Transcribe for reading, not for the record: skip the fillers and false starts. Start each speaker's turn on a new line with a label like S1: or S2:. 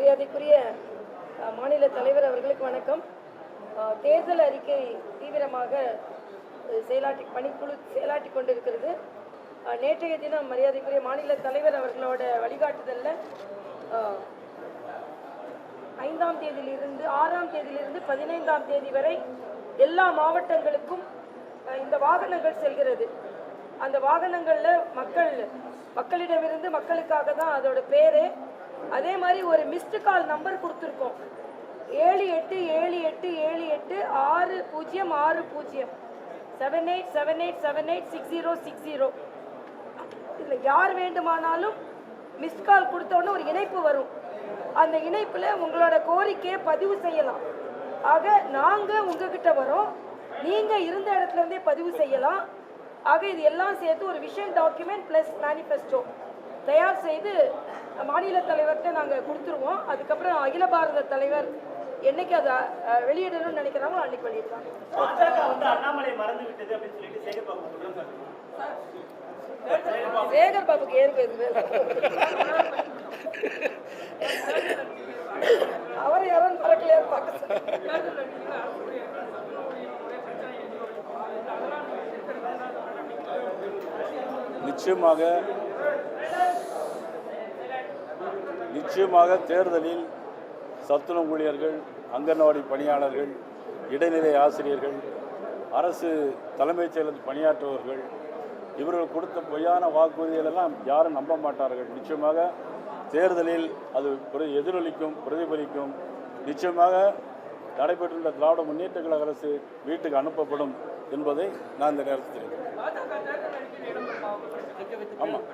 S1: மரியாதைக்குரிய மாநில தலைவர் அவர்களுக்கு வணக்கம். தேர்தல் அறிக்கை தீவிரமாக பணிக்குழு செயலாற்றி கொண்டிருக்கிறது. நேற்றைய தினம் மரியாதைக்குரிய மாநில தலைவர் அவர்களோட வழிகாட்டுதலில் 5ஆம் தேதியிலிருந்து 6ஆம் தேதியிலிருந்து 15ஆம் தேதி வரை எல்லா மாவட்டங்களுக்கும் இந்த வாகனங்கள் செல்கிறது. அந்த வாகனங்களில் மக்களிடமிருந்து மக்களுக்காக தான் அதோட பேரு. அதே மாதிரி ஒரு மிஸ்டு கால் நம்பர் கொடுத்துருக்கோம், 7878786060 7878786060. இதில் யார் வேண்டுமானாலும் மிஸ்ட் கால் கொடுத்தோன்னு ஒரு இணைப்பு வரும். அந்த இணைப்பில் உங்களோட கோரிக்கையை பதிவு செய்யலாம். ஆக நாங்கள் உங்ககிட்ட வரோம், நீங்கள் இருந்த இடத்துலேருந்தே பதிவு செய்யலாம். ஆக இது எல்லாம் சேர்த்து ஒரு விஷன் டாக்குமெண்ட் ப்ளஸ் மேனிஃபெஸ்டோ தயார் செய்து மாநில தலைவர்கிட்ட நாங்கள் கொடுத்துருவோம். அதுக்கப்புறம் அகில பாரத தலைவர் என்னைக்கு அதை வெளியிடணும்னு நினைக்கிறாங்களோ அன்னைக்கு வெளியிடுறாங்க. சேகர் பாபுக்கு ஏற்பது அவர் யாரும் மறக்கலையா பார்க்க.
S2: நிச்சயமாக தேர்தலில் சத்துணவு ஊழியர்கள், அங்கன்வாடி பணியாளர்கள், இடைநிலை ஆசிரியர்கள், அரசு தலைமைச் செயலர் பணியாற்றுபவர்கள் இவர்கள் கொடுத்த பொய்யான வாக்குறுதிகளெல்லாம் யாரும் நம்ப மாட்டார்கள். நிச்சயமாக தேர்தலில் அது எதிரொலிக்கும், பிரதிபலிக்கும். நிச்சயமாக நடைபெற்றுள்ள திராவிட முன்னேற்ற கழக அரசு வீட்டுக்கு அனுப்பப்படும் என்பதை நான் இந்த நேரத்தில் ஆமாம்